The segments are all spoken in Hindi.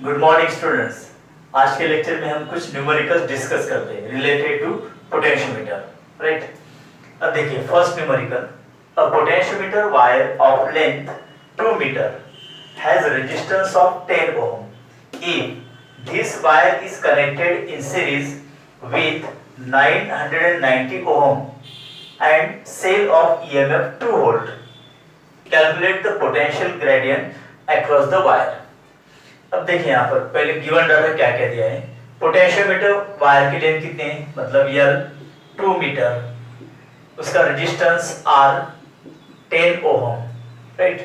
Good morning students. आज के लेक्चर में हम कुछ न्यूमेरिकल्स डिस्कस करते हैं रिलेटेड टू पोटेंशियोमीटर, राइट। अब देखिए first numerical, a potentiometer wire of length 2 metre has resistance of 10 ohm if this wire is connected in series with 990 ohm and cell of EMF 2 volt. Calculate the potential gradient across the wire. अब देखिए यहाँ पर पहले गिवन डाटा क्या क्या दिया है। पोटेंशियोमीटर वायर की लेंथ कितनी है, मतलब L 2 मीटर, उसका resistance R 10 ohm, right.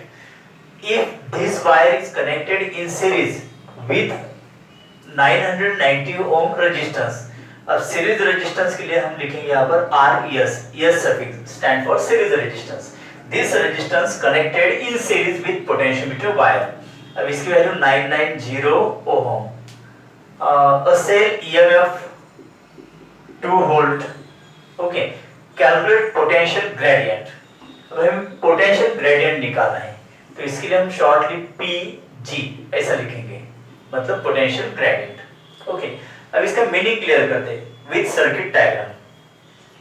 If this wire is connected in series with 990 ohm resistance, अब सीरीज रेजिस्टेंस के लिए हम लिखेंगे यहाँ पर RES, ES suffix stand for series resistance. This resistance connected in series with potentiometer wire. अब इसकी value 990 ohm. A cell EMF 2 volt. Okay, calculate potential gradient. अब हमें पोटेंशियल ग्रेडियंट निकालना है, तो इसके लिए हम शॉर्टली PG ऐसा लिखेंगे, मतलब पोटेंशियल ग्रेडियंट। ओके, अब इसका मीनिंग क्लियर करते हैं विद सर्किट डायग्राम।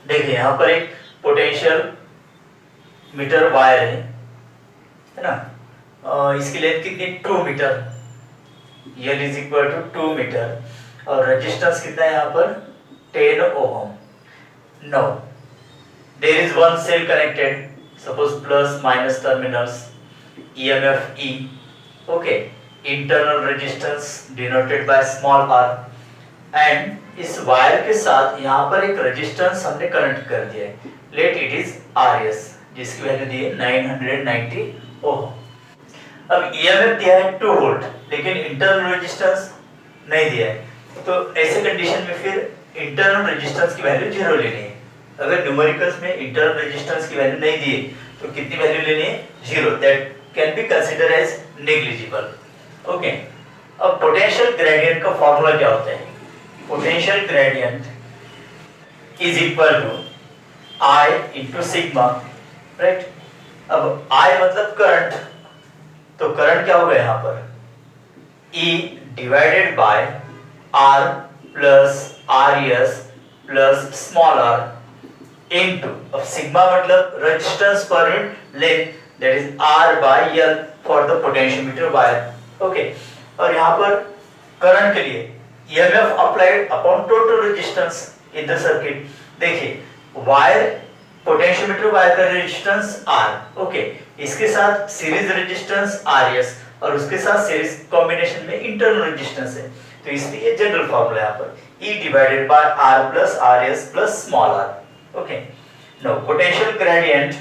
देखिए यहाँ पर एक पोटेंशियल मीटर वायर है ना। इसकी लेंथ कितनी, 2 metre, L is equal to 2 metre, और रेजिस्टेंस कितना है यहाँ पर 10 ohm. No there is one cell connected, suppose plus minus terminals, EMF E, okay, internal resistance denoted by small r, and इस वायर के साथ यहाँ पर एक रेजिस्टेंस हमने कनेक्ट कर दिया है, लेट इट इज RS, जिसकी वैल्यू दी है 990 ओम। अब EMF दिया है 2 वोल्ट, लेकिन इंटरनल रेजिस्टेंस नहीं दिया है, तो ऐसे कंडीशन में फिर इंटरनल रेजिस्टेंस की वैल्यू 0 लेनी है। अगर न्यूमेरिकल्स में इंटरनल रेजिस्टेंस की वैल्यू नहीं दी है तो कितनी वैल्यू लेनी है, 0, that can be consider as negligible. Okay, अब पोटेंशियल ग्रेडियंट का फॉर्मूला क्या होता है, potential gradient is equal to I into sigma, right. अब I मतलब करंट, तो करंट क्या होगा यहाँ पर, E divided by R plus RES plus small r into, अब सिग्मा मतलब रेजिस्टेंस पर unit length, that is R by L for the potentiometer wire. Okay, और यहाँ पर करंट के लिए EMF applied upon total resistance in the circuit. देखिए वायर, पोटेंशियोमीटर वायर का रेजिस्टेंस R, ओके, इसके साथ सीरीज रेजिस्टेंस RS, और उसके साथ सीरीज कॉम्बिनेशन में इंटरनल रेजिस्टेंस है, तो इसलिए जनरल फार्मूला यहाँ पर E divided by R plus RS plus small r। Okay, no potential gradient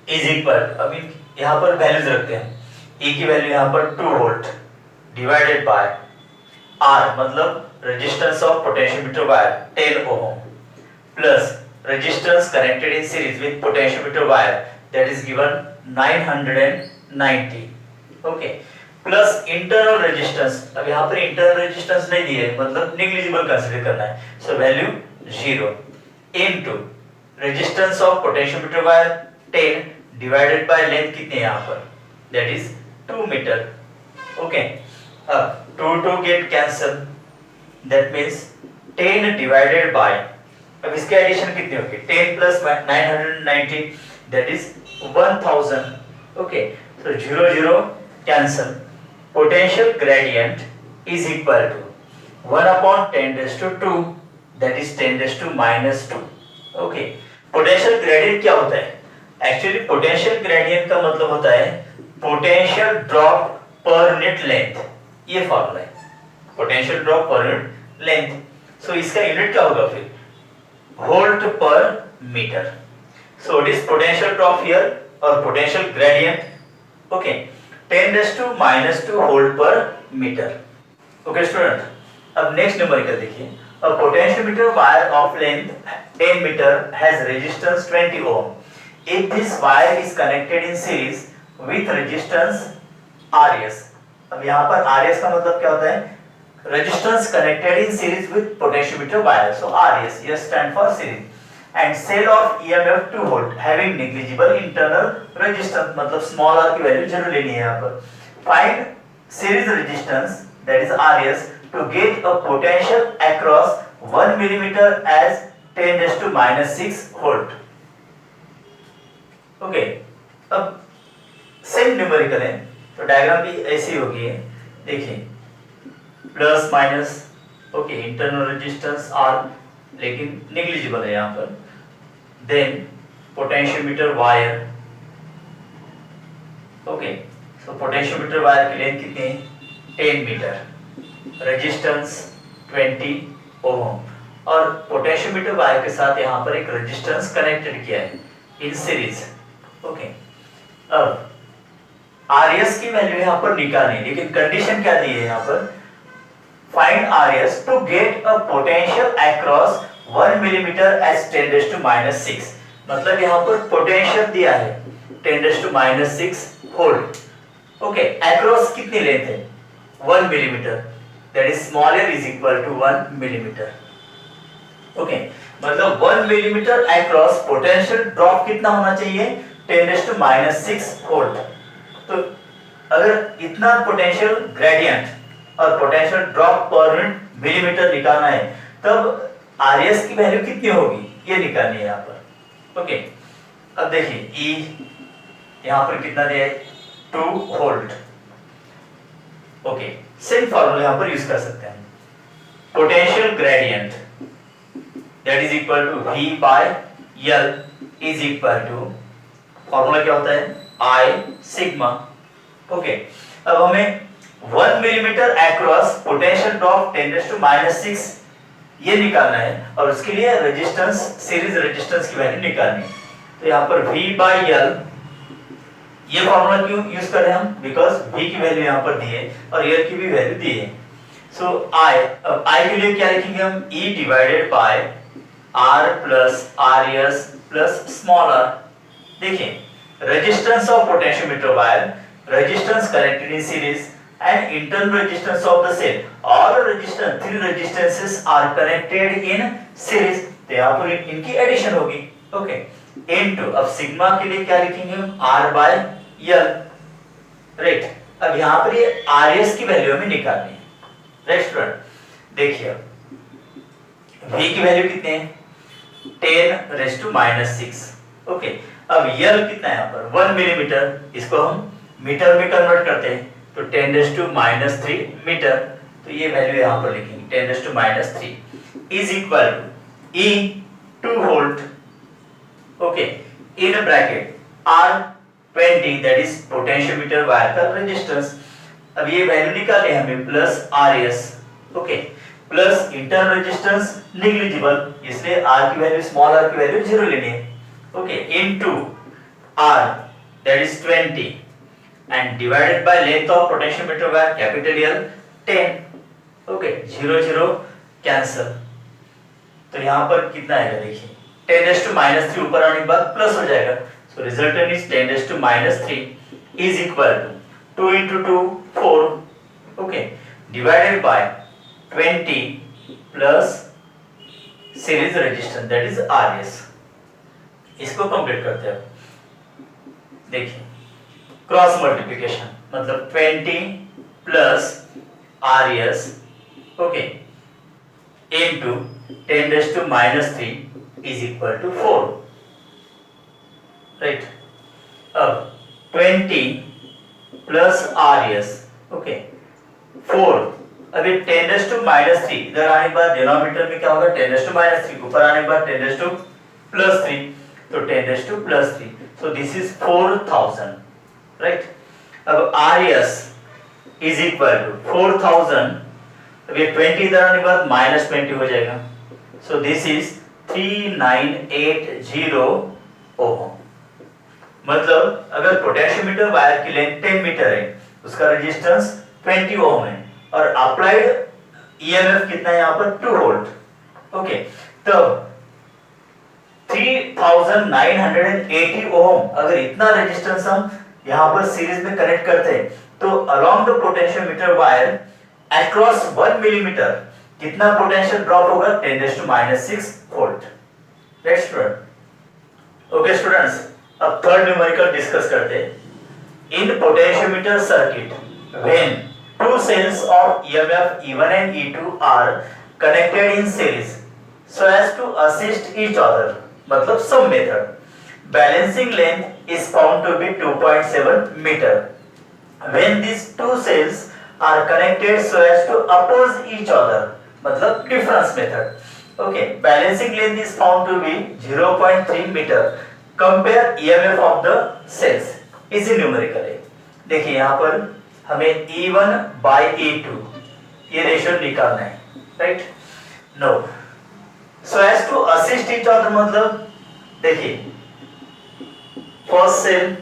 is equal, अभी यहाँ पर वैल्यूज रखते हैं, E की वैल्यू यहाँ पर 2 वोल्ट डिवाइडेड बाय R मतलब resistance of potentiometer wire 10 ohm plus resistance connected in series with potentiometer wire, that is given 990, okay, plus internal resistance। अब यहाँ पर internal resistance नहीं दी है, मतलब negligible consider करना है, so value 0 into resistance of potentiometer wire 10 divided by length कितनी है यहाँ पर, that is 2 मीटर। okay, अब 2 get cancel, that means 10 divided by, अब इसके एडिशन कितनी होगी, 10 प्लस 990, दैट इज 1000। ओके, तो 0 0 cancel, potential gradient is equal to 1 upon 10 raise to 2, that is 10 raise to -2। Okay, potential gradient क्या होता है, एक्चुअली पोटेंशियल ग्रेडियंट का मतलब होता है potential drop per unit length, ये फॉर्मूला है, potential drop per unit length. So इसका यूनिट क्या होगा फिर, volt per meter, so it is potential drop here or potential gradient, okay, 10 raised to -2 volt per meter। okay student, अब next numerical देखिए, a potentiometer wire of length 10 meter has resistance 20 ohm if this wire is connected in series with resistance RS। अब यहाँ पर RS का मतलब क्या होता है, resistance connected in series with potentiometer wire, so RS, S stand for series, and cell of EMF 2 volt having negligible internal resistance, मतलब small r की वैल्यू 0 लेनी है यहाँ पर। Find series resistance that is RS to get a potential across 1 millimeter as 10 raised to minus 6 volt. Okay, अब सेम न्यूमेरिकल है तो डायग्राम भी ऐसी होगी है, देखिए plus minus, okay internal resistance r लेकिन नेग्लिजिबल है यहाँ पर, then potentiometer wire, okay so potentiometer wire की लेंथ कितनी है 10 मीटर, रेजिस्टेंस 20 ओम और पोटेंशियोमीटर वायर के साथ यहाँ पर एक रेजिस्टेंस कनेक्टेड किया है इन सीरीज, ओके। अब आरएस की वैल्यू यहाँ पर निकालनी, लेकिन कंडीशन क्या दी है यहाँ पर, find RS to get a potential across 1 millimetre as 10 raised to minus 6, मतलब यहाँ पर पोटेंशियल दिया है 10 raised to minus 6 volt, okay. Across कितनी लेंथ है 1 millimetre, that is smaller is equal to 1 millimetre, okay. मतलब 1 मिलीमीटर अक्रॉस पोटेंशियल ड्रॉप कितना होना चाहिए 10 raised to minus 6 वोल्ट। तो अगर इतना पोटेंशियल ग्रेडियंट और पोटेंशियल ड्रॉप पर मिलीमीटर निकालना है तब आरएस की वैल्यू कितनी होगी ये निकालनी है यहाँ पर, ओके। अब देखिए ई यहाँ पर कितना दिया है 2 वोल्ट, ओके। सेम फॉर्मूला यहाँ पर यूज कर सकते हैं, potential gradient that is equal to V by L is equal to, formula क्या होता है I सिग्मा, ओके। अब हमें 1 millimetre across potential drop 10 raised to minus 6 ये निकालना है और उसके लिए रेजिस्टेंस, सीरीज रेजिस्टेंस की वैल्यू निकालनी है। तो यहाँ पर V by L ये फॉर्मूला क्यों यूज कर रहे हैं हम, बिकॉज V की वैल्यू यहाँ पर दी है और L की भी वैल्यू दी है। सो I, अब I के लिए क्या लिखेंगे हम, E divided by R plus RS plus small r। देखिए resistance of potentiometer wire, resistance connected in series and internal resistance of the cell, all resistance, three resistances are connected in series, तो यहाँ पर इनकी एडिशन होगी, ओके। इनटू, अब सिग्मा के लिए क्या लिखेंगे हम R by L, राइट। अब यहाँ पर ये RS की वैल्यू हमें निकालनी है, राइट स्टूडेंट। देखिए V की वैल्यू कितने हैं 10 raised to minus 6, ओके। अब L कितना है यहाँ पर 1 मिलीमीटर, इसको हम मीटर में कन्वर्ट करते हैं तो 10 raised to minus 3 मीटर, तो ये वैल्यू यहाँ पर लिखेंगे 10 raised to minus 3 is equal to E 2 volt, okay, in bracket R 20 that is potentiometer wire का रेजिस्टेंस। अब ये वैल्यू निकाले हमें plus RS, okay, plus internal resistance negligible, इसलिए R की वैल्यू, स्मॉल r की वैल्यू 0 लेनी है, okay, into R that is 20 and divided by length of potentiometer wire capital L 10, okay, 0 0 cancel, तो यहाँ पर कितना आएगा देखिए 10 raised to minus 3 ऊपर आने के बाद प्लस हो जाएगा, so resultant is 10 raised to minus 3 is equal to 2 into 2 4, okay, divided by 20 plus series resistance that is RS। इसको कंप्लीट करते हैं, देखिए क्रॉस मल्टीप्लिकेशन मतलब 20 plus RS, okay, into 10 raised to minus 3 is equal to 4, right. अब 20 प्लस RS, ओके, 4, अभी 10 raised to minus 3 इधर आने के बाद डिनोमिनेटर में क्या होगा 10 raised to minus 3, ऊपर आने के बाद 10 raised to plus 3, तो 10 raised to plus 3, so this is 4000, right। अब RS is equal to 4000, अब ये 20 इधर आने के बाद minus 20 हो जाएगा, so this is 3980 ओम। मतलब अगर पोटेंशियोमीटर वायर की लेंथ 10 मीटर है, उसका रेजिस्टेंस 20 ओम है और अप्लाइड EMF कितना है यहाँ पर 2 वोल्ट, ओके। तो 3980 ओम अगर इतना रेजिस्टेंस हम यहाँ पर सीरीज में कनेक्ट करते हैं तो along the potentiometer wire across 1 millimetre कितना पोटेंशियल ड्रॉप होगा 10 raised to minus 6 volt, right student. Okay students, अब थर्ड न्यूमेरिकल डिस्कस करते हैं। In potentiometer circuit when two cells of EMF E1 and E2 are connected in series so as to assist each other. मतलब sum method. Balancing length is found to be 2.7 meter. When these two cells are connected so as to oppose each other, मतलब difference method. Okay, balancing length is found to be 0.3 meter. Compare EMF of the cells. इसी न्यूमेरिकल है. देखिए यहाँ पर हमें E1 by E2 ये रेशियो निकालना है, right? No, so as to assist each other मतलब देखिए first cell,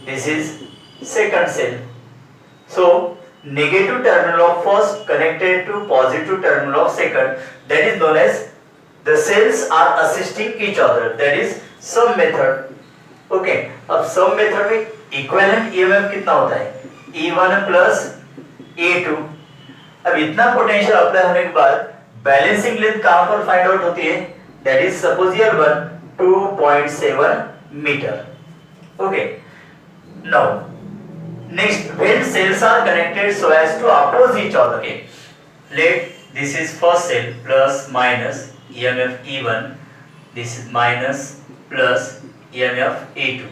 this is second cell. So negative terminal of first connected to positive terminal of second, that is known as the cells are assisting each other, that is sum method. Okay, अब sum method में equivalent EMF कितना होता है? E1 plus E2. अब इतना पोटेंशियल अप्लाई होने के बाद बैलेंसिंग लेंथ कहां पर फाइंड आउट होती है? That is suppose L1 2.7 metre. Okay, now next, when cells are connected so as to oppose each other, okay, let this is first cell plus minus EMF E1, this is minus plus EMF E2.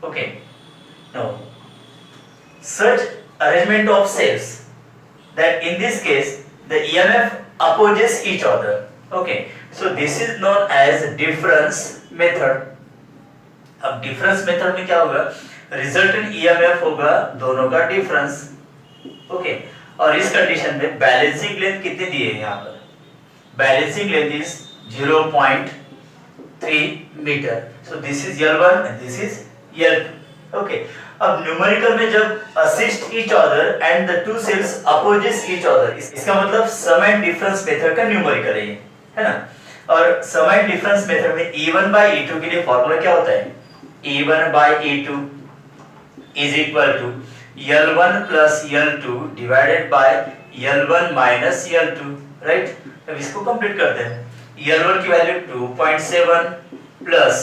Okay, now such arrangement of cells that in this case the EMF opposes each other. Okay, so this is known as difference method. अब difference method में क्या होगा? रिजल्टेंट EMF होगा दोनों का डिफरेंस. ओके, और इस कंडीशन में बैलेंसिंग लेंथ कितनी दी है? यहाँ पर balancing length is 0.3 metre. So this is L1 and this is L2. ओके, अब न्यूमेरिकल में जब assist each other and the two cells opposes each other, इसका मतलब सम एंड डिफरेंस मेथड का न्यूमेरिकल है ना? और सम एंड डिफरेंस मेथड में E1 by E2 के लिए फॉर्मूला क्या होता है? E1 by E2 is equal to L1 plus L2 divided by L1 minus L2, right? अब इसको कंप्लीट करते हैं. L1 की value 2.7 plus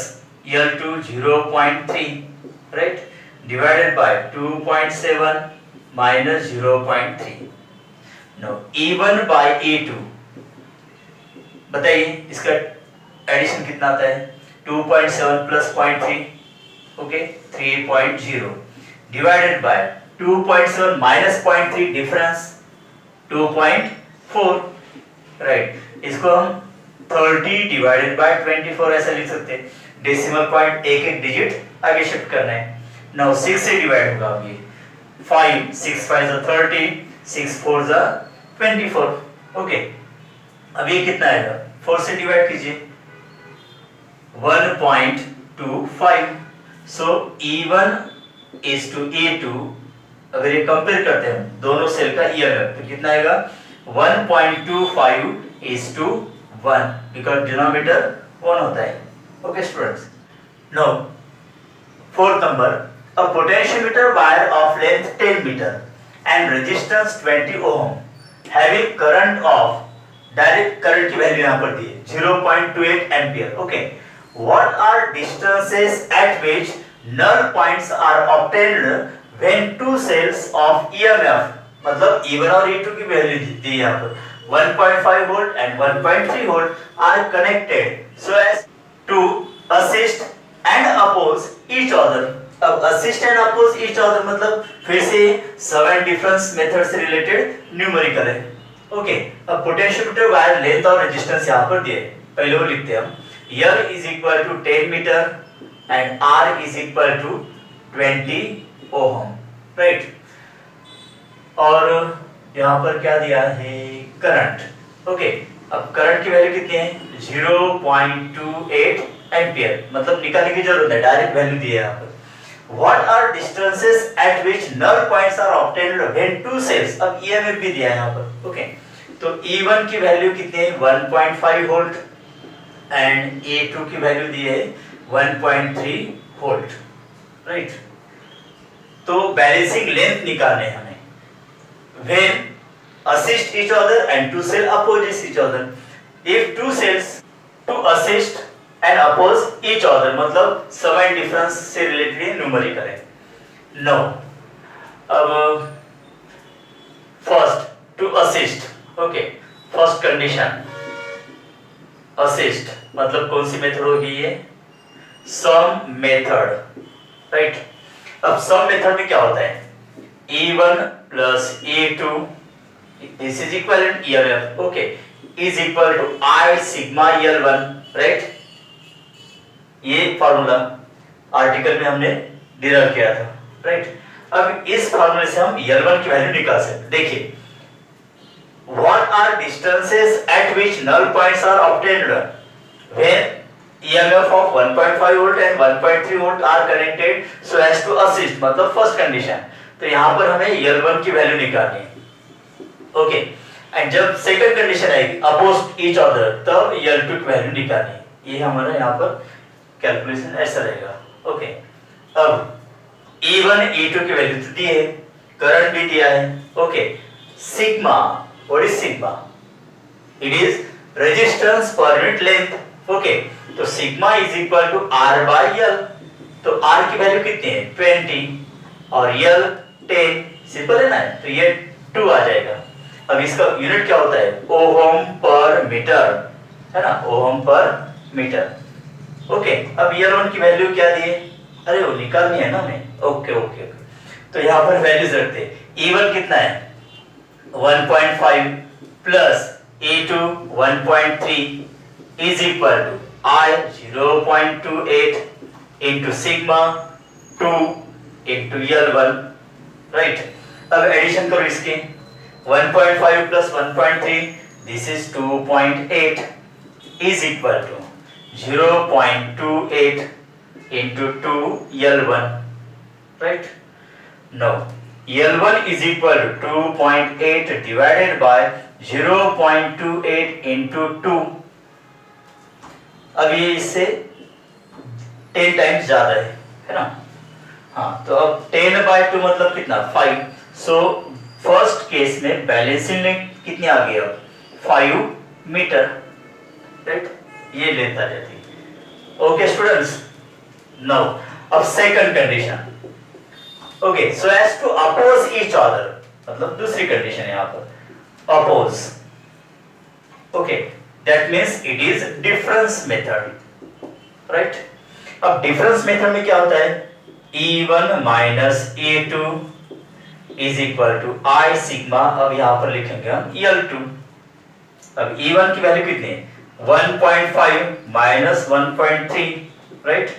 L2 0.3, right? Divided by 2.7 minus 0.3. Now E1 by E2, बताइए इसका एडिशन कितना आता है? 2.7 plus 0.3, okay, 3.0 divided by 2.7 minus 0.3 difference 2.4, right? इसको हम 30 divided by 24 ऐसा लिख सकते हैं. डेसिमल पॉइंट एक एक डिजिट आगे शिफ्ट करना है. नाउ 6 से डिवाइड होगा. अब ये 5 6 5 is 30, 6 4 is 24. ओके, अब ये कितना आएगा? 4 से डिवाइड कीजिए 1.25. सो E1 is to E2, अगर ये कंपेयर करते हैं दोनों सेल का EMF तो कितना आएगा? 1.25 is to 1 because डिनोमिनेटर 1 होता है. Okay students, now fourth number, a potentiometer wire of length 10 meter and resistance 20 ohm having current of, direct current की वैल्यू यहाँ पर दी है 0.28 ampere. Okay, what are distances at which null points are obtained when two cells of EMF, मतलब E1 और E2 की वैल्यू दी है यहाँ पर 1.5 volt and 1.3 volt are connected so as to assist and oppose each other. अब assist and oppose each other मतलब फिर से sum and difference मेथड से रिलेटेड न्यूमेरिकल है. ओके, अब पोटेंशियोमीटर वायर लेंथ और रेजिस्टेंस यहाँ पर दिए. पहले वो लिखते हैं हम. L is equal to 10 meter and R is equal to 20 ohm, right? और यहाँ पर क्या दिया है? करंट. ओके, अब करंट की वैल्यू कितनी है? 0.28 एम्पियर, मतलब निकालने की जरूरत है, डायरेक्ट वैल्यू दी है यहाँ पर. What are distances at which null points are obtained when two cells, अब EMF भी दिया है यहाँ पर. ओके, तो E1 की वैल्यू कितनी है? 1.5 वोल्ट एंड A2 की वैल्यू दी है 1.3 वोल्ट, राइट? तो बैलेंसिंग लेंथ निकालने हमें when assist each other and two cell opposes each other. If two cells to assist and oppose each other मतलब सम एंड डिफरेंस से रिलेटेड न्यूमेरिकल है. नो, अब first to assist, okay, first condition assist मतलब कौन सी मेथड होगी ये, सम मेथड, राइट। अब सम मेथड में क्या होता है, E1 plus E2 this is equivalent ELF, okay, is equal to I sigma L1, right. ये फार्मूला आर्टिकल में हमने डिराइव किया था, राइट। अब इस फार्मूले से हम L1 की वैल्यू निकाल सकते। देखिए, what are distances at which null points are obtained when EMF of 1.5 volt and 1.3 volt are connected so as to assist, मतलब फर्स्ट कंडीशन। तो यहाँ पर हमें L1 की वैल्यू निकालनी है, ओके। एंड जब सेकंड कंडीशन आएगी अपोजिट ईच अदर, तब L2 की वैल्यू निकालनी है। ये हमारा यहाँ पर कैलकुलेशन ऐसा रहेगा, ओके। अब E1 E2 की वैल्यू तो दी है, करंट भी दिया है, okay. Sigma, what is sigma, it is resistance पर यूनिट लेंथ, ओके। तो sigma is equal to R by L। तो R की वैल्यू कितनी है 20 और L 10, सिंपल है ना, तो ये 2 आ जाएगा। अब इसका यूनिट क्या होता है, ओहम पर मीटर, है ना, ओहम पर मीटर, ओके। अब L1 की वैल्यू क्या दी है, अरे वो निकालनी है ना हमें, ओके ओके। तो यहाँ पर वैल्यूज रखते हैं। E1 कितना है 1.5 plus E2 1.3 is equal to I 0.28 into sigma 2 into L1, right. अब एडिशन करो इसके, 1.5 plus 1.3 this is 2.8 is equal to 0.28 into 2 L1, right? Now L1 is equal to 2.8 divided by 0.28 into 2। अब ये इससे 10 टाइम्स ज्यादा है ना, हाँ। तो अब 10 by 2 मतलब कितना 5। सो फर्स्ट केस में बैलेंसिंग लेंथ कितनी आ गई अब 5 मीटर, राइट। ये लेंथ आ जाती है, ओके स्टूडेंट्स। Now, अब second condition, okay, so as to oppose each other, मतलब दूसरी कंडीशन है यहाँ पर oppose, okay, that means it is difference method, right? अब difference method में क्या होता है, E1 minus E2 is equal to I sigma, अब यहाँ पर लिखेंगे हम L2। अब E1 की वैल्यू कितनी है 1.5 minus 1.3, right?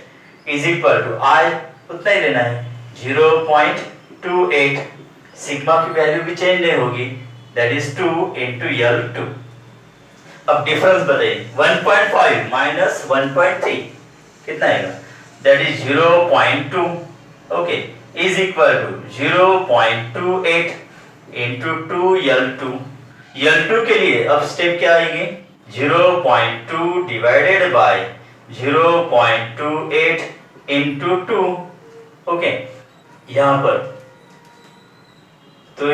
Is equal to I उतना ही लेना है 0.28, सिग्मा की वैल्यू भी चेंज नहीं होगी, दैट इज 2 इंटू L2। अब डिफरेंस बताइए, 1.5 माइनस 1.3 कितना आएगा, that is 0.2, okay, is equal to 0.28 into 2 L2। L2 के लिए अब स्टेप क्या आएंगे, 0.2 डिवाइडेड बाय 0.28 into 2, ओके। यहाँ पर तो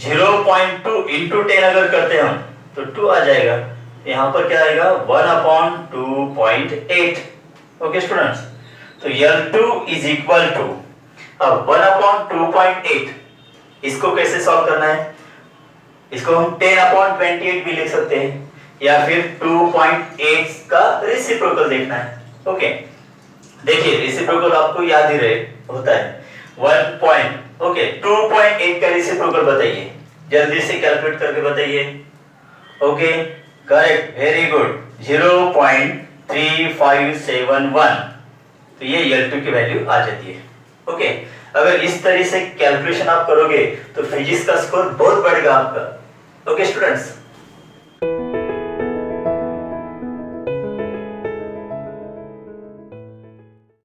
0.2 into 10 अगर करते हैं हम तो 2 आ जाएगा, यहाँ पर क्या आएगा 1/2.8, ओके स्टूडेंट्स। तो L2 इज इक्वल टू, अब 1/2.8 इसको कैसे सॉल्व करना है, इसको हम 10/28 भी लिख सकते हैं, या फिर 2.8 का रेसिप्रोकल देखना है, ओके। देखिए रेसिप्रोकल आपको याद ही रहे होता है 2.8 का रेसिप्रोकल बताइए, जल्दी से कैलकुलेट करके बताइए, ओके, करेक्ट, वेरी गुड, 0.3571। तो ये L2 की वैल्यू आ जाती है, ओके। अगर इस तरह से कैलकुलेशन आप करोगे तो फिजिक्स का स्कोर बहुत बढ़ेगा आपका, ओके स्टूडेंट्स।